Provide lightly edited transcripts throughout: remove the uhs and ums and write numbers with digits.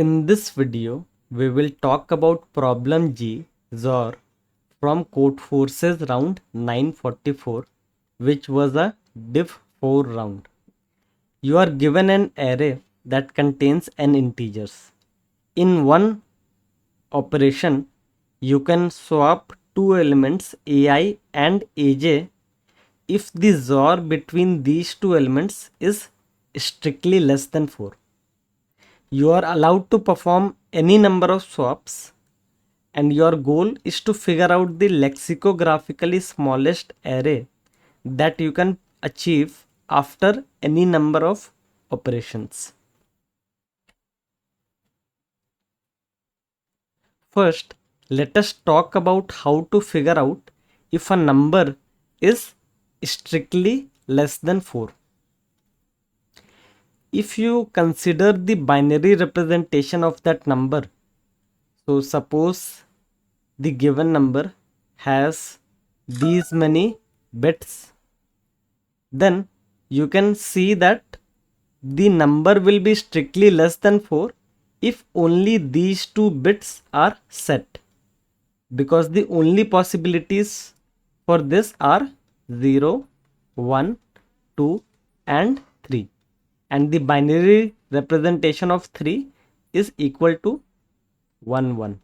In this video, we will talk about problem G, Xour, from Codeforces Round 944, which was a diff 4 round. You are given an array that contains n integers. In one operation, you can swap two elements ai and aj if the Xour between these two elements is strictly less than 4. You are allowed to perform any number of swaps, and your goal is to figure out the lexicographically smallest array that you can achieve after any number of operations. First, let us talk about how to figure out if a number is strictly less than 4. If you consider the binary representation of that number, so suppose the given number has these many bits, then you can see that the number will be strictly less than 4 if only these two bits are set, because the only possibilities for this are 0, 1, 2 and 3, and the binary representation of 3 is equal to 1, 1.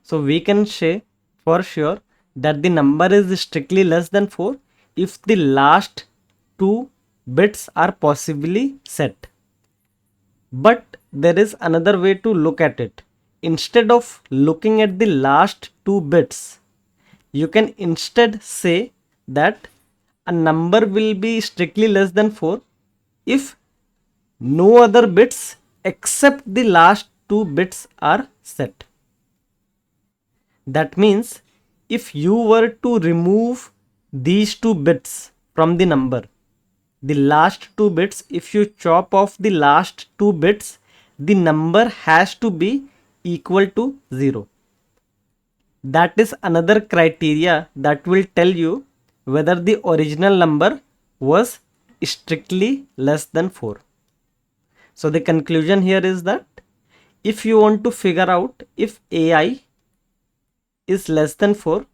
So we can say for sure that the number is strictly less than 4 if the last two bits are possibly set. But there is another way to look at it. Instead of looking at the last two bits, you can instead say that a number will be strictly less than 4 if no other bits except the last two bits are set. That means if you were to remove these two bits from the number, the last two bits, if you chop off the last two bits, the number has to be equal to 0. That is another criteria that will tell you whether the original number was strictly less than 4. So the conclusion here is that if you want to figure out if ai is less than 4,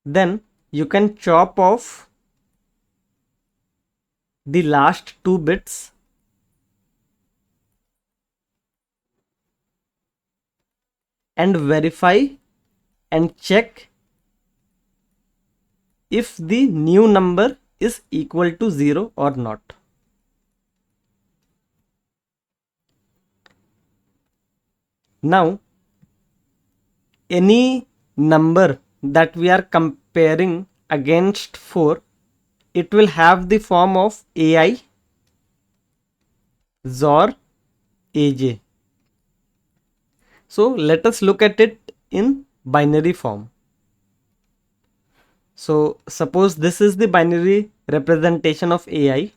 then you can chop off the last two bits and verify and check if the new number is equal to 0 or not. Now, any number that we are comparing against 4, it will have the form of ai, Xour, aj. So let us look at it in binary form. So suppose this is the binary representation of ai,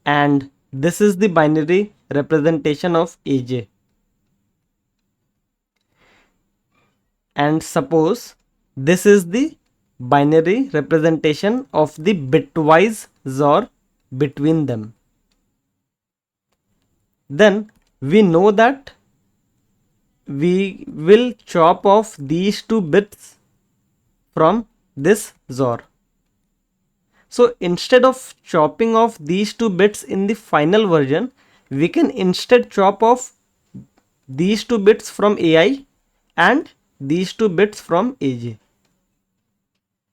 and this is the binary representation of aj. And suppose this is the binary representation of the bitwise Xour between them. Then we know that we will chop off these two bits from this Xour. So instead of chopping off these two bits in the final version, we can instead chop off these two bits from ai and these two bits from aj.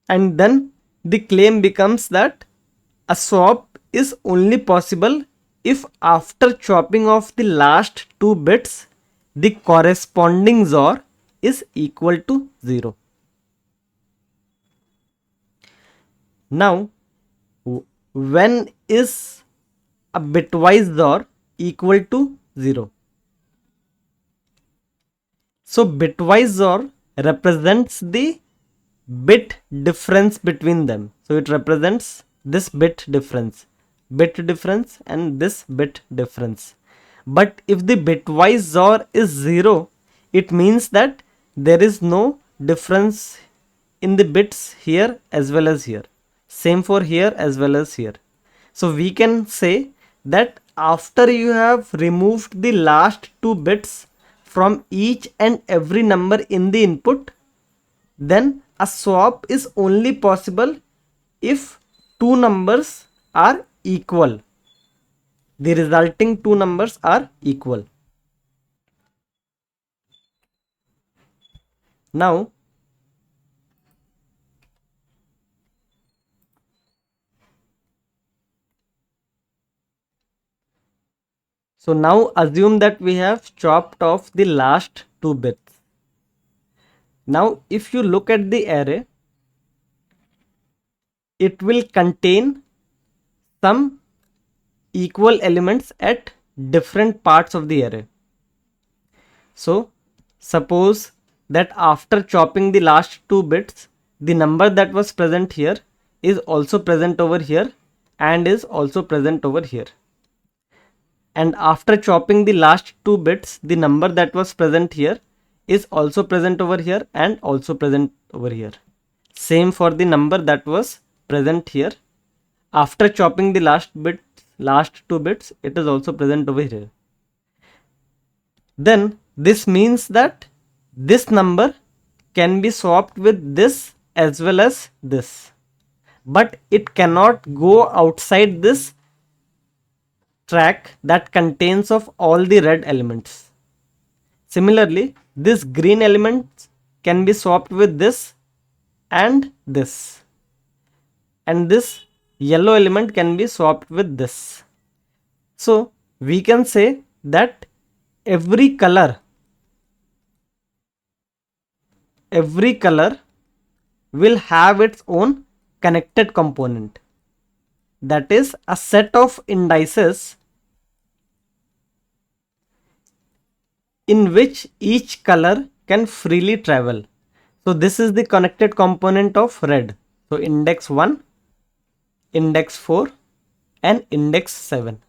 And then the claim becomes that a swap is only possible if after chopping off the last two bits, the corresponding Xour is equal to 0. Now, when is a bitwise Xour equal to 0? So bitwise Xour represents the bit difference between them. So it represents this bit difference and this bit difference. But if the bitwise Xour is 0, it means that there is no difference in the bits here as well as here. Same for here as well as here. So we can say that after you have removed the last 2 bits from each and every number in the input, then a swap is only possible if two numbers are equal. The resulting two numbers are equal. Now, assume that we have chopped off the last 2 bits. Now if you look at the array, it will contain some equal elements at different parts of the array. So suppose that after chopping the last 2 bits, the number that was present here is also present over here and is also present over here. And after chopping the last 2 bits, the number that was present here is also present over here and also present over here. Same for the number that was present here. After chopping the last 2 bits, it is also present over here. Then this means that this number can be swapped with this as well as this, but it cannot go outside this track that contains of all the red elements. Similarly, this green element can be swapped with this, and this yellow element can be swapped with this. So we can say that every color will have its own connected component, that is a set of indices in which each color can freely travel. So this is the connected component of red. So index 1, index 4 and index 7.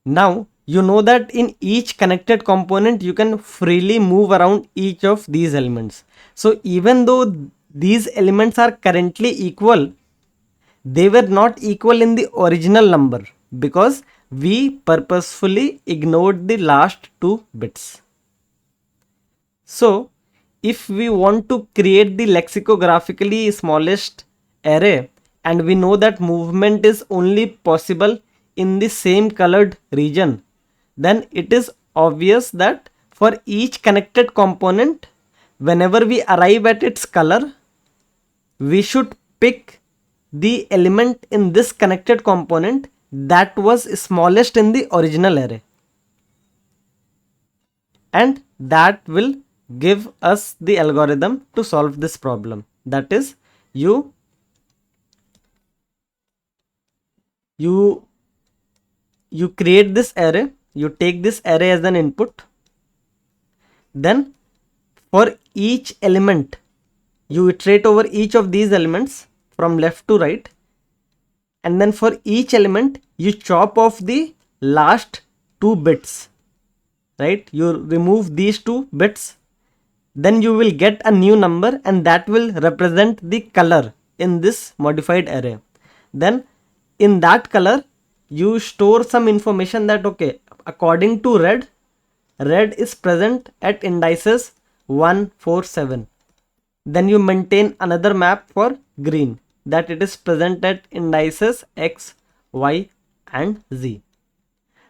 Now you know that in each connected component you can freely move around each of these elements. So even though these elements are currently equal, they were not equal in the original number because we purposefully ignored the last 2 bits. So if we want to create the lexicographically smallest array, and we know that movement is only possible in the same colored region, then it is obvious that for each connected component, whenever we arrive at its color, we should pick the element in this connected component that was smallest in the original array, and that will give us the algorithm to solve this problem. That is, you create this array, you take this array as an input, then for each element you iterate over each of these elements from left to right, and then for each element you chop off the last 2 bits, right? You remove these 2 bits, then you will get a new number, and that will represent the color in this modified array. Then in that color you store some information that, okay, according to red is present at indices 1, 4, 7. Then you maintain another map for green, that it is present at indices x, y and z.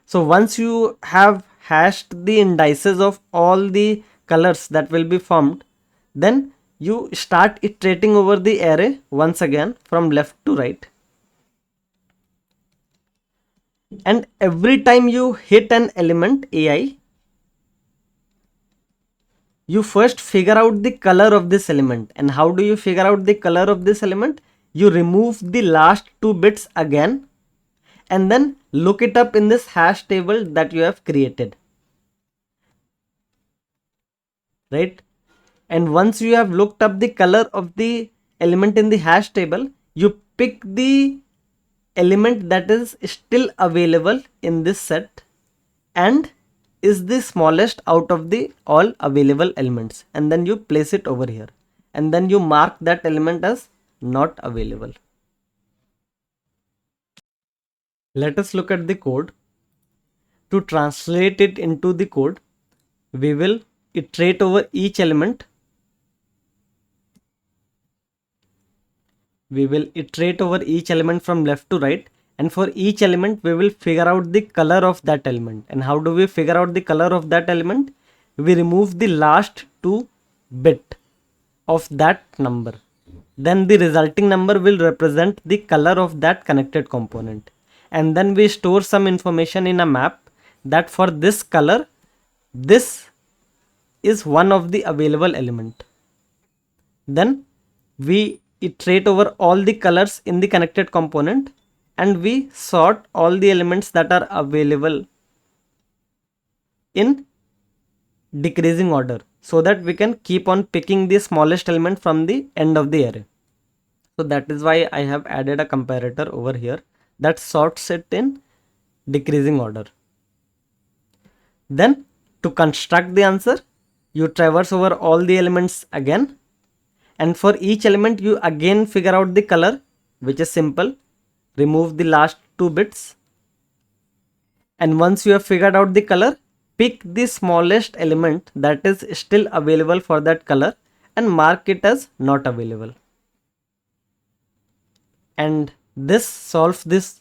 So once you have hashed the indices of all the colors that will be formed, then you start iterating over the array once again from left to right. And every time you hit an element AI, you first figure out the color of this element. And how do you figure out the color of this element? You remove the last 2 bits again, and then look it up in this hash table that you have created, right? And once you have looked up the color of the element in the hash table, you pick the element that is still available in this set and is the smallest out of the all available elements, and then you place it over here, and then you mark that element as not available. Let us look at the code. To translate it into the code, we will iterate over each element. We will iterate over each element from left to right, and for each element we will figure out the color of that element. And how do we figure out the color of that element? We remove the last 2 bit of that number. Then the resulting number will represent the color of that connected component. And then we store some information in a map that for this color, this is one of the available element. Then we iterate over all the colors in the connected component, and we sort all the elements that are available in decreasing order, so that we can keep on picking the smallest element from the end of the array. So that is why I have added a comparator over here that sorts it in decreasing order. Then to construct the answer, you traverse over all the elements again, and for each element you again figure out the color, which is simple. Remove the last 2 bits, and once you have figured out the color, pick the smallest element that is still available for that color and mark it as not available. And this solves this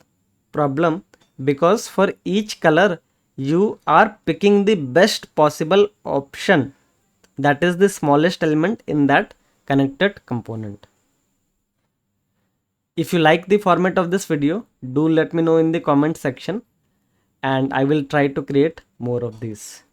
problem, because for each color you are picking the best possible option, that is the smallest element in that connected component. If you like the format of this video, do let me know in the comment section, and I will try to create more of these.